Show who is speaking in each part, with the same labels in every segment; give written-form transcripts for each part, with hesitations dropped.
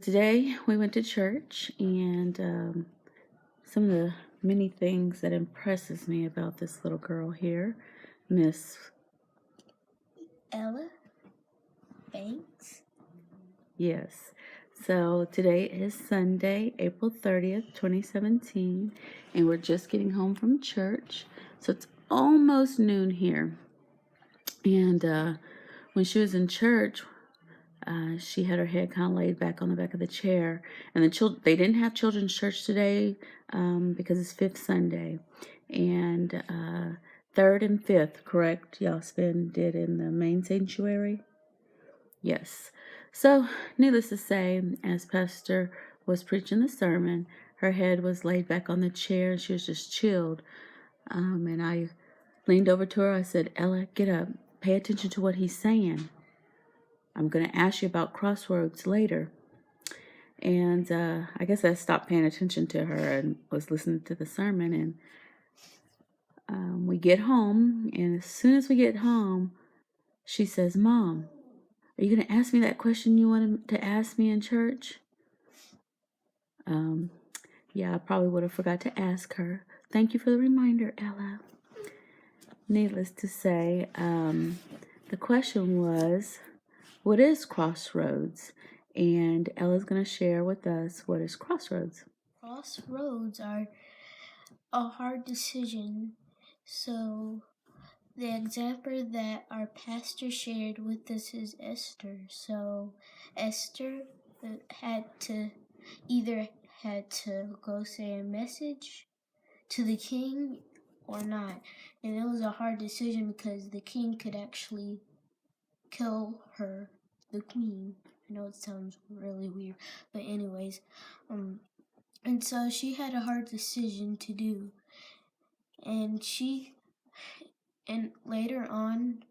Speaker 1: Today we went to church, and some of the many things that impresses me about this little girl here, Miss
Speaker 2: Ella Banks.
Speaker 1: Yes. So today is Sunday, April 30th, 2017, and we're just getting home from church. So it's almost noon here. And when she was in church, she had her head kind of laid back on the back of the chair. And they didn't have children's church today because it's Fifth Sunday. And third and fifth, correct? Y'all did in the main sanctuary? Yes. So, needless to say, as Pastor was preaching the sermon, her head was laid back on the chair and she was just chilled. And I leaned over to her. I said, "Ella, get up. Pay attention to what he's saying. I'm going to ask you about Crossroads later." And I guess I stopped paying attention to her and was listening to the sermon. And we get home, and as soon as we get home, she says, "Mom, are you going to ask me that question you wanted to ask me in church?" Yeah, I probably would have forgot to ask her. Thank you for the reminder, Ella. Needless to say, the question was, what is Crossroads? And Ella's going to share with us what is Crossroads.
Speaker 2: Crossroads are a hard decision. So the example that our pastor shared with us is Esther. So Esther had to go say a message to the king or not. And it was a hard decision because the king could actually kill her, the queen. I know it sounds really weird, but anyways, and so she had a hard decision to do, and later on,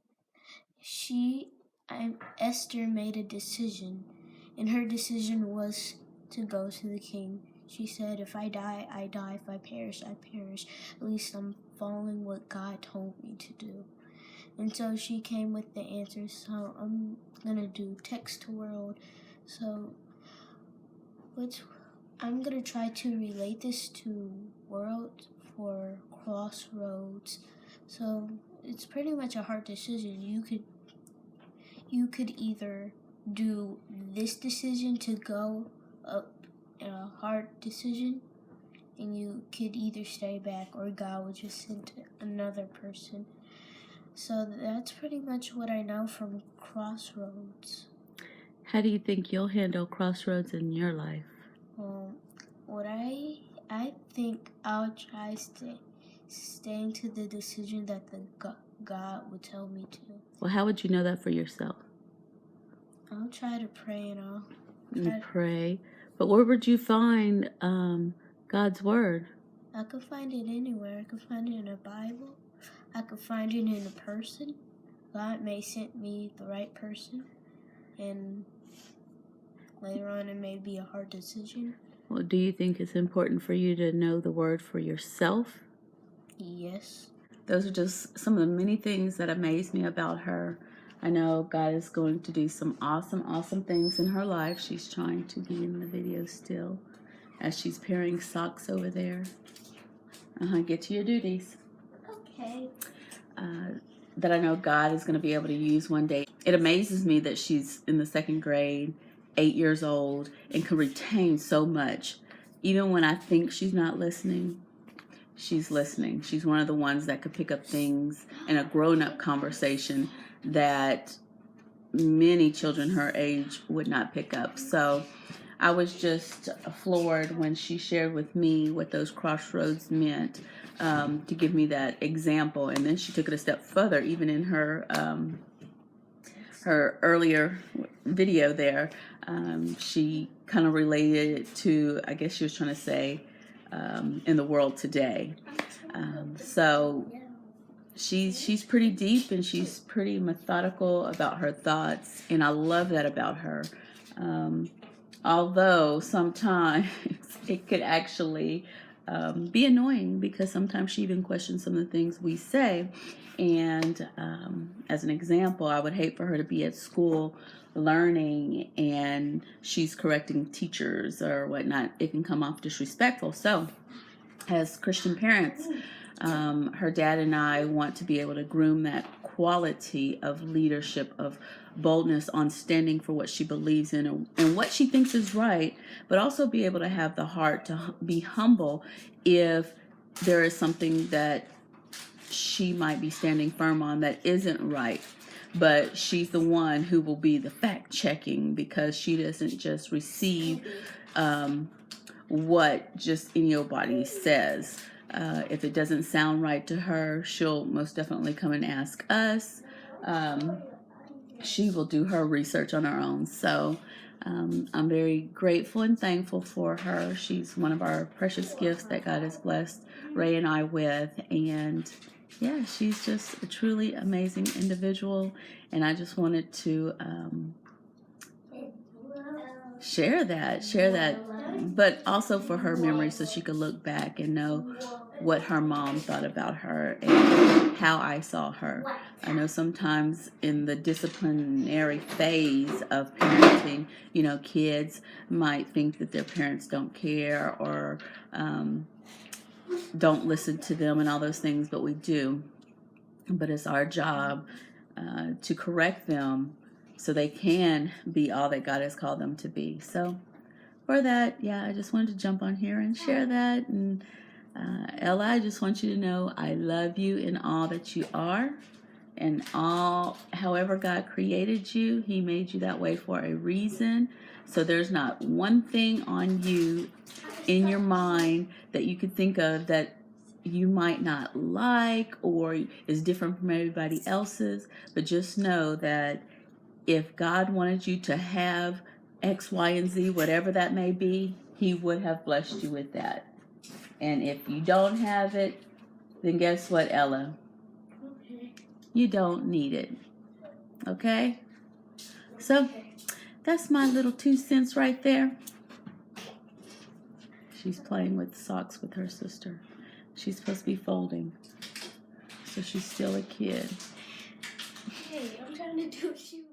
Speaker 2: Esther made a decision, and her decision was to go to the king. She said, "If I die, I die. If I perish, I perish. At least I'm following what God told me to do." And so she came with the answers. So I'm gonna do text to world. So I'm gonna try to relate this to world for Crossroads. So it's pretty much a hard decision. You could either do this decision to go up in a hard decision, and you could either stay back, or God would just send another person. So that's pretty much what I know from Crossroads.
Speaker 1: How do you think you'll handle Crossroads in your life?
Speaker 2: What I think I'll try staying to the decision that the God would tell me to.
Speaker 1: Well, how would you know that for yourself?
Speaker 2: I'll try to pray, and I'll
Speaker 1: pray. But where would you find God's word?
Speaker 2: I could find it anywhere. I could find it in a Bible. I could find it in a person. God may send me the right person, and later on it may be a hard decision.
Speaker 1: Well, do you think it's important for you to know the word for yourself?
Speaker 2: Yes.
Speaker 1: Those are just some of the many things that amaze me about her. I know God is going to do some awesome things in her life. She's trying to be in the video still as she's pairing socks over there. Get to your duties.
Speaker 2: Okay.
Speaker 1: That I know God is going to be able to use one day. It amazes me that she's in the second grade, 8 years old, and can retain so much. Even when I think she's not listening, she's listening. She's one of the ones that could pick up things in a grown-up conversation that many children her age would not pick up. So I was just floored when she shared with me what those crossroads meant, to give me that example. And then she took it a step further, even in her earlier video there. She kind of related it to, I guess she was trying to say, in the world today. So she's pretty deep, and she's pretty methodical about her thoughts, and I love that about her. Although sometimes it could actually be annoying, because sometimes she even questions some of the things we say, and as an example, I would hate for her to be at school learning and she's correcting teachers or whatnot. It can come off disrespectful. So as Christian parents, her dad and I want to be able to groom that quality of leadership, of boldness on standing for what she believes in and what she thinks is right, but also be able to have the heart to be humble if there is something that she might be standing firm on that isn't right. But she's the one who will be the fact checking, because she doesn't just receive what just anybody says. If it doesn't sound right to her, she'll most definitely come and ask us. She will do her research on her own. So I'm very grateful and thankful for her. She's one of our precious gifts that God has blessed Ray and I with. And yeah, she's just a truly amazing individual. And I just wanted to share that, but also for her memory, so she could look back and know what her mom thought about her and how I saw her. I know sometimes in the disciplinary phase of parenting, kids might think that their parents don't care or don't listen to them and all those things, but we do. But it's our job to correct them so they can be all that God has called them to be. So for that, I just wanted to jump on here and share that. And Ella, I just want you to know I love you in all that you are, and however God created you, He made you that way for a reason. So there's not one thing on you in your mind that you could think of that you might not like or is different from everybody else's. But just know that if God wanted you to have X, Y, and Z, whatever that may be, He would have blessed you with that. And if you don't have it, then guess what, Ella?
Speaker 2: Okay.
Speaker 1: You don't need it. Okay? So that's my little 2 cents right there. She's playing with socks with her sister. She's supposed to be folding. So she's still a kid.
Speaker 2: Hey, I'm trying to do what she wants.